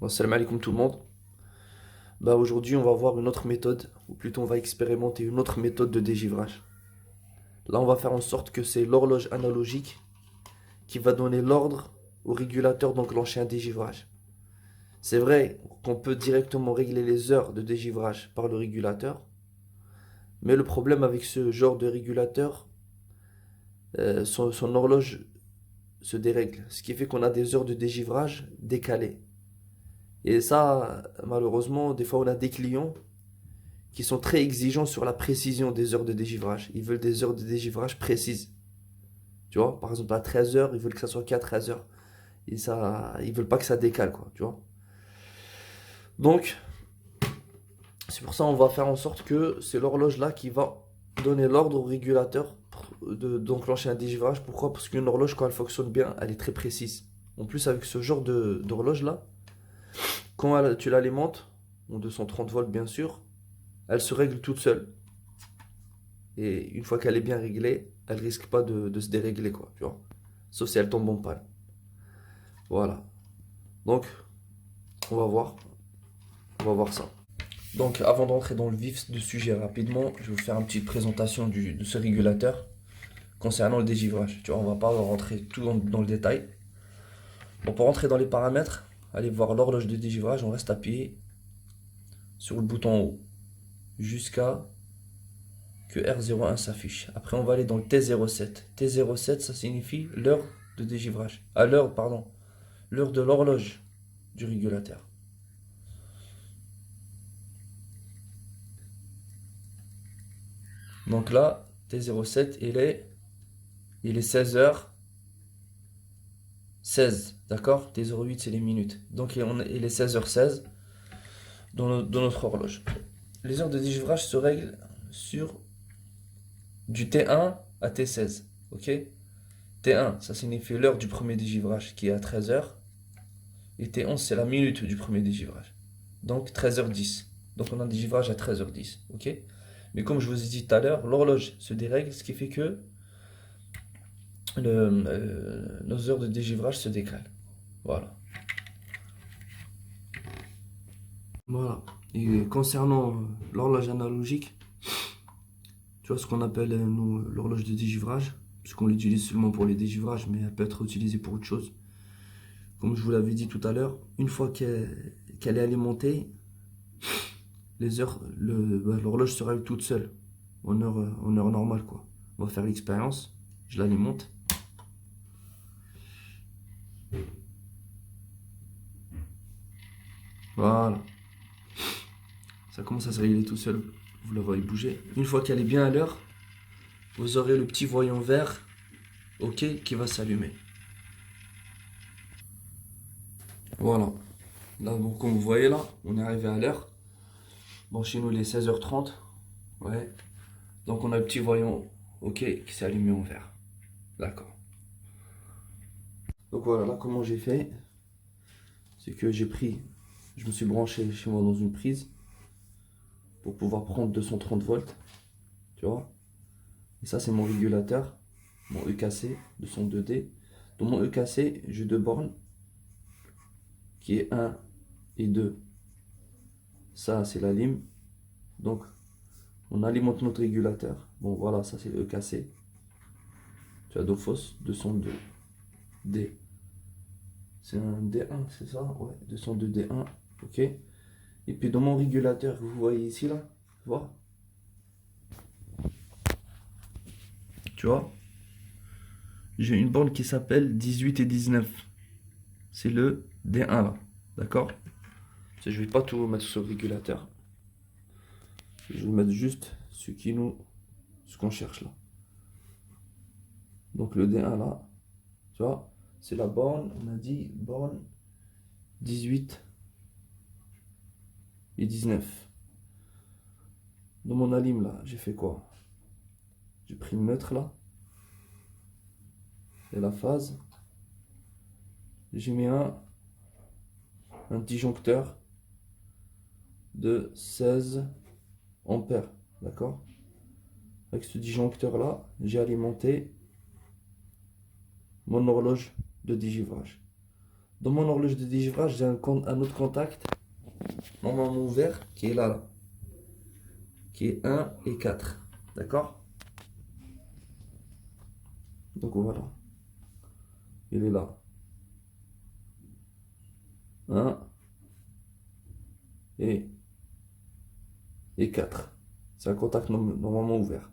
Salam alaikum tout le monde. Aujourd'hui, on va voir une autre méthode, ou plutôt on va expérimenter une autre méthode de dégivrage. Là, on va faire en sorte que c'est l'horloge analogique qui va donner l'ordre au régulateur d'enclencher un dégivrage. C'est vrai qu'on peut directement régler les heures de dégivrage par le régulateur, mais le problème avec ce genre de régulateur, son horloge se dérègle, ce qui fait qu'on a des heures de dégivrage décalées. Et ça, malheureusement, des fois on a des clients qui sont très exigeants sur la précision des heures de dégivrage. Ils veulent des heures de dégivrage précises. Tu vois, par exemple, à 13 heures, ils veulent que ça soit qu'à 13 heures. Et ça, ils veulent pas que ça décale, quoi, tu vois. Donc, c'est pour ça qu'on va faire en sorte que c'est l'horloge là qui va donner l'ordre au régulateur d'enclencher un dégivrage. Pourquoi? Parce qu'une horloge, quand elle fonctionne bien, elle est très précise. En plus, avec ce genre d'horloge là, quand tu l'alimentes, en 230 volts bien sûr, elle se règle toute seule. Et une fois qu'elle est bien réglée, elle risque pas de se dérégler, quoi, tu vois. Sauf si elle tombe en panne. Voilà. Donc, on va voir. On va voir ça. Donc, avant d'entrer dans le vif du sujet rapidement, je vais vous faire une petite présentation de ce régulateur concernant le dégivrage. Tu vois, on va pas rentrer tout dans le détail. Bon, pour rentrer dans les paramètres, allez voir l'horloge de dégivrage, on reste appuyé sur le bouton en haut jusqu'à que R01 s'affiche. Après, on va aller dans le T07. T07, ça signifie l'heure de dégivrage. À l'heure, pardon. L'heure de l'horloge du régulateur. Donc là, T07, il est 16h16. D'accord? T08, c'est les minutes. Donc il est 16h16 dans notre horloge. Les heures de dégivrage se règlent sur du T1 à T16. Ok? T1, ça signifie l'heure du premier dégivrage qui est à 13h. Et T11, c'est la minute du premier dégivrage. Donc 13h10. Donc on a un dégivrage à 13h10. Ok? Mais comme je vous ai dit tout à l'heure, l'horloge se dérègle, ce qui fait que nos heures de dégivrage se décalent. Voilà. Voilà. Et concernant l'horloge analogique, tu vois ce qu'on appelle nous l'horloge de dégivrage, puisqu'on l'utilise seulement pour les dégivrages, mais elle peut être utilisée pour autre chose. Comme je vous l'avais dit tout à l'heure, une fois qu'elle est alimentée, l'horloge se règle toute seule, en heure normale, quoi. On va faire l'expérience. Je l'alimente. Voilà. Ça commence à se régler tout seul. Vous la voyez bouger. Une fois qu'elle est bien à l'heure, vous aurez le petit voyant vert, OK, qui va s'allumer. Voilà. Là, bon, comme vous voyez là, on est arrivé à l'heure. Bon, chez nous, il est 16h30. Ouais. Donc, on a le petit voyant OK qui s'est allumé en vert. D'accord. Donc voilà, là, comment j'ai fait, c'est que je me suis branché chez moi dans une prise pour pouvoir prendre 230 volts. Tu vois. Et ça, c'est mon régulateur, mon EKC de son 2D. Dans mon EKC, j'ai deux bornes qui est 1 et 2. Ça, c'est la lime. Donc, on alimente notre régulateur. Bon, voilà, ça, c'est le EKC. Tu as Dofos 202D. C'est un D1, c'est ça? Ouais, 202D1. Ok. Et puis, dans mon régulateur, vous voyez ici, là, tu vois, j'ai une borne qui s'appelle 18 et 19. C'est le D1, là. D'accord? Je vais pas tout mettre sur le régulateur. Je vais mettre juste ce qu'on cherche là. Donc le D1 là, tu vois, c'est la borne, on a dit borne 18 et 19. Dans mon alim là, j'ai fait quoi? J'ai pris le neutre là, et la phase. J'ai mis un disjoncteur de 16 ampères, d'accord? Avec ce disjoncteur là, j'ai alimenté mon horloge de dégivrage. Dans mon horloge de dégivrage, j'ai un autre contact, normalement ouvert, qui est là, qui est 1 et 4. D'accord? Donc voilà. Il est là. 1 et 4. C'est un contact normalement ouvert.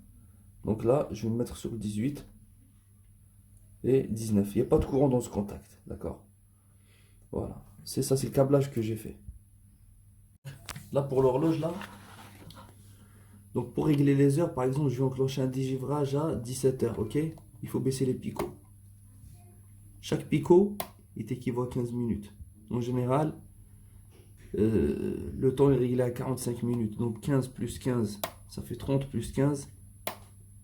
Donc là, je vais me mettre sur 18 et 19. Il n'y a pas de courant dans ce contact. D'accord? Voilà. C'est ça, c'est le câblage que j'ai fait. Là, pour l'horloge, là. Donc pour régler les heures, par exemple, je vais enclencher un dégivrage à 17 h. Ok? Il faut baisser les picots. Chaque picot est équivaut à 15 minutes. En général, le temps est réglé à 45 minutes. Donc 15 plus 15, ça fait 30 plus 15,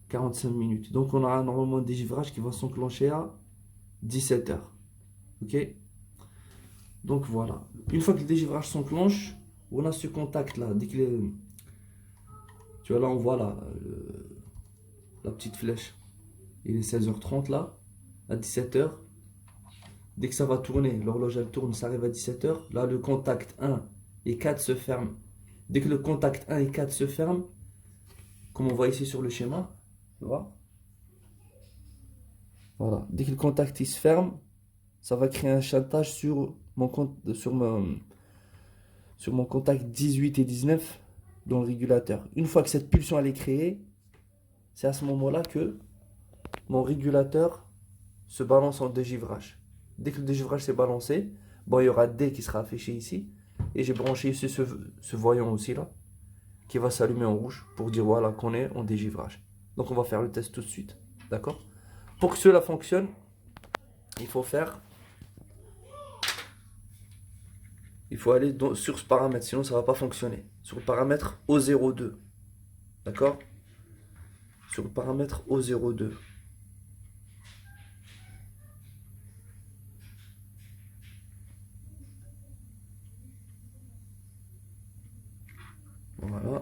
45 minutes. Donc on aura normalement un dégivrage qui va s'enclencher à 17 h. Ok? Donc voilà. Une fois que le dégivrage s'enclenche, on a ce contact là. Dès que tu vois là, on voit là, la petite flèche. Il est 16h30 là, à 17 h. Dès que ça va tourner, l'horloge elle tourne, ça arrive à 17 h. Là, le contact 1 et 4 se ferment. Dès que le contact 1 et 4 se ferment, comme on voit ici sur le schéma, tu vois? Voilà. Dès que le contact il se ferme, ça va créer un chantage sur mon contact 18 et 19 dans le régulateur. Une fois que cette pulsion elle est créée, c'est à ce moment-là que mon régulateur se balance en dégivrage. Dès que le dégivrage s'est balancé, bon, il y aura D qui sera affiché ici. Et j'ai branché ici ce voyant aussi là, qui va s'allumer en rouge pour dire voilà qu'on est en dégivrage. Donc on va faire le test tout de suite. D'accord? Pour que cela fonctionne, il faut aller sur ce paramètre, sinon ça ne va pas fonctionner. Sur le paramètre O02. D'accord? Sur le paramètre O02. Voilà.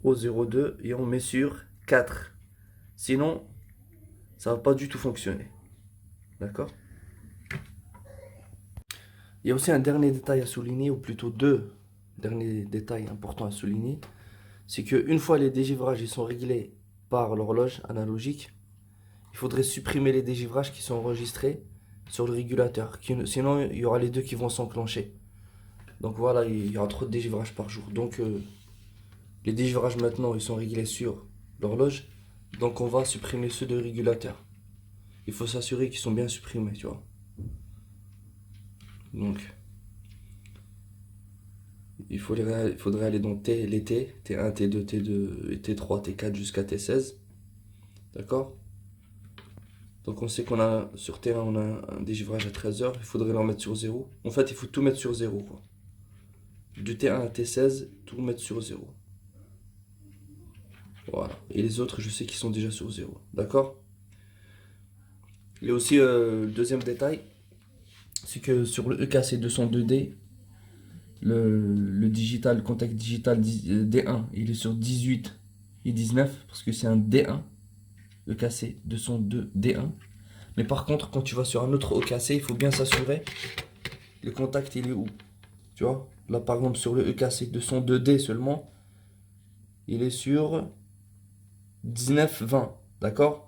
O02 et on met sur 4. Sinon, ça ne va pas du tout fonctionner. D'accord? Il y a aussi un dernier détail à souligner, ou plutôt deux derniers détails importants à souligner. C'est qu'une fois les dégivrages ils sont réglés par l'horloge analogique, il faudrait supprimer les dégivrages qui sont enregistrés sur le régulateur. Sinon, il y aura les deux qui vont s'enclencher. Donc voilà, il y aura trop de dégivrages par jour. Donc les dégivrages maintenant, ils sont réglés sur l'horloge. Donc on va supprimer ceux de régulateur. Il faut s'assurer qu'ils sont bien supprimés, tu vois. Donc, il faudrait aller dans les T, T1, T2, T2, T3, T4 jusqu'à T16. D'accord? Donc on sait qu'on a sur T1 on a un dégivrage à 13 h, il faudrait le remettre sur 0. En fait, il faut tout mettre sur 0 quoi. Du T1 à T16, tout mettre sur 0. Voilà. Et les autres, je sais qu'ils sont déjà sur 0. D'accord? Il y a aussi le deuxième détail, c'est que sur le EKC 202D, le contact digital D1, il est sur 18 et 19 parce que c'est un D1, EKC 202D1. Mais par contre, quand tu vas sur un autre EKC, il faut bien s'assurer le contact il est où. Tu vois, là par exemple sur le EKC 202D seulement, il est sur 19-20, d'accord?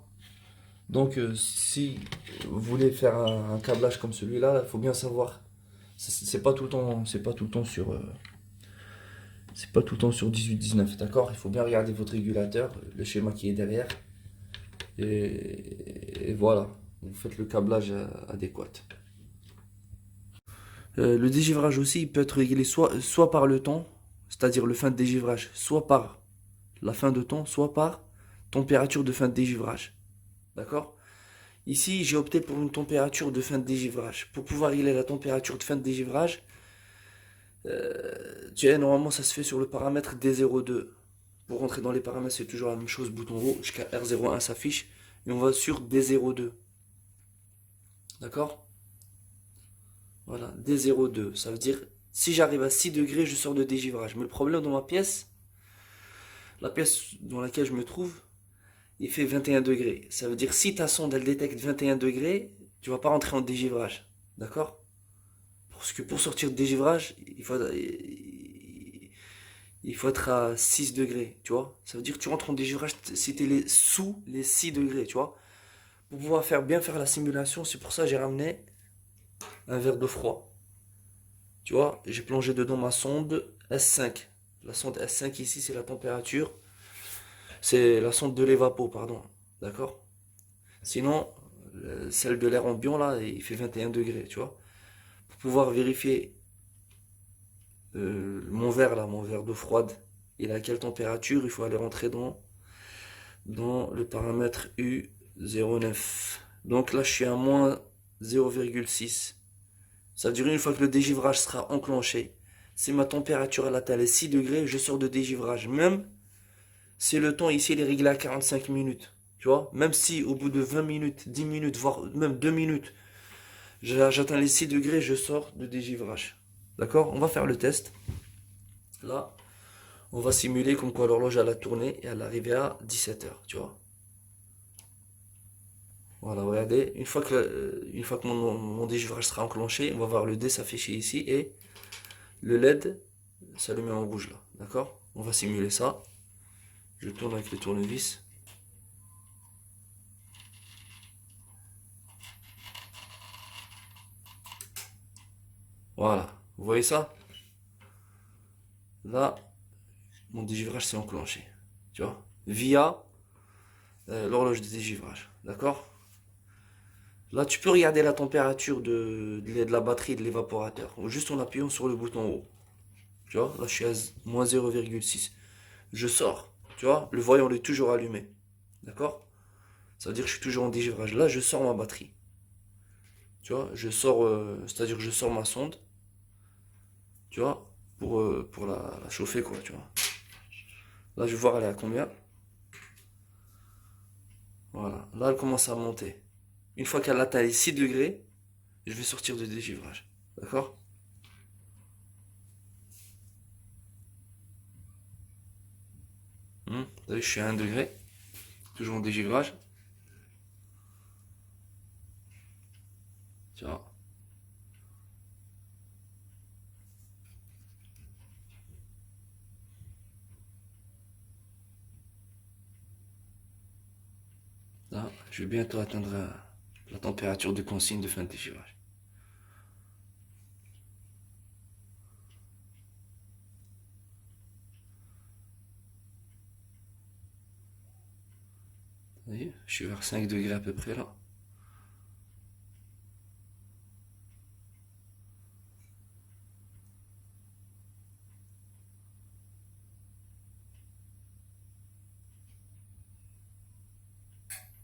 Donc si vous voulez faire un câblage comme celui-là, il faut bien savoir. C'est pas tout le temps, c'est pas tout le temps sur c'est pas tout le temps sur 18-19, d'accord? Il faut bien regarder votre régulateur, le schéma qui est derrière. Et voilà, vous faites le câblage adéquat. Le dégivrage aussi, il peut être réglé soit par le temps, c'est-à-dire le fin de dégivrage, soit par la fin de temps, soit par température de fin de dégivrage. D'accord? Ici, j'ai opté pour une température de fin de dégivrage. Pour pouvoir régler la température de fin de dégivrage, normalement ça se fait sur le paramètre D02. Pour rentrer dans les paramètres, c'est toujours la même chose, bouton haut, jusqu'à R01 s'affiche, et on va sur D02. D'accord? Voilà, D02, ça veut dire si j'arrive à 6 degrés, je sors de dégivrage. Mais le problème dans ma pièce, la pièce dans laquelle je me trouve, il fait 21 degrés. Ça veut dire si ta sonde elle détecte 21 degrés, tu vas pas rentrer en dégivrage. D'accord? Parce que pour sortir de dégivrage, il faut être à 6 degrés, tu vois. Ça veut dire que tu rentres en dégivrage si tu es sous les 6 degrés, tu vois. Pour pouvoir bien faire la simulation, c'est pour ça que j'ai ramené un verre d'eau froid. Tu vois, j'ai plongé dedans ma sonde S5. La sonde S5 ici, c'est la température. C'est la sonde de l'évapo, pardon. D'accord? Sinon, celle de l'air ambiant, là, il fait 21 degrés, tu vois. Pour pouvoir vérifier mon verre, là, mon verre d'eau froide, il est à quelle température, il faut aller rentrer dans le paramètre U09. Donc là, je suis à moins 0,6. Ça veut dire une fois que le dégivrage sera enclenché, si ma température elle atteint les 6 degrés, je sors de dégivrage. Même si le temps ici il est réglé à 45 minutes. Tu vois, même si au bout de 20 minutes, 10 minutes, voire même 2 minutes, j'atteins les 6 degrés, je sors de dégivrage. D'accord? On va faire le test. Là, on va simuler comme quoi l'horloge elle a tourné et elle est arrivée à 17 h. Tu vois? Voilà, regardez. Une fois que mon dégivrage sera enclenché, on va voir le D s'afficher ici et le LED s'allumer en rouge là. D'accord? On va simuler ça. Je tourne avec le tournevis. Voilà. Vous voyez ça? Là, mon dégivrage s'est enclenché. Tu vois? Via l'horloge de dégivrage. D'accord? Là, tu peux regarder la température de la batterie de l'évaporateur. Juste en appuyant sur le bouton haut. Tu vois? Là, je suis à moins 0,6. Je sors. Tu vois? Le voyant est toujours allumé. D'accord? Ça veut dire que je suis toujours en dégivrage. Là, je sors ma batterie. Tu vois? C'est-à-dire que je sors ma sonde. Tu vois? Pour la chauffer, quoi, tu vois? Là, je vais voir elle est à combien. Voilà. Là, elle commence à monter. Une fois qu'elle atteint les 6 degrés, je vais sortir de dégivrage. D'accord? Vous voyez, je suis à 1 degré. Toujours en dégivrage. Tu vois? Là, je vais bientôt atteindre la température de consigne de fin de dégivrage. Vous voyez? Je suis vers 5 degrés à peu près là.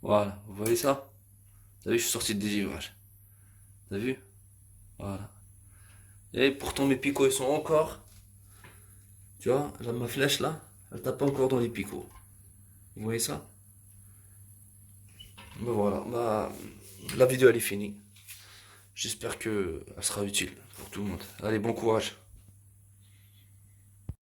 Voilà, vous voyez ça? Vous avez vu, je suis sorti de dégivrage. Vous avez vu? Voilà. Et pourtant mes picots ils sont encore. Tu vois, là, ma flèche là, elle tape encore dans les picots. Vous voyez ça? Ben voilà, la vidéo elle est finie. J'espère qu'elle sera utile pour tout le monde. Allez, bon courage.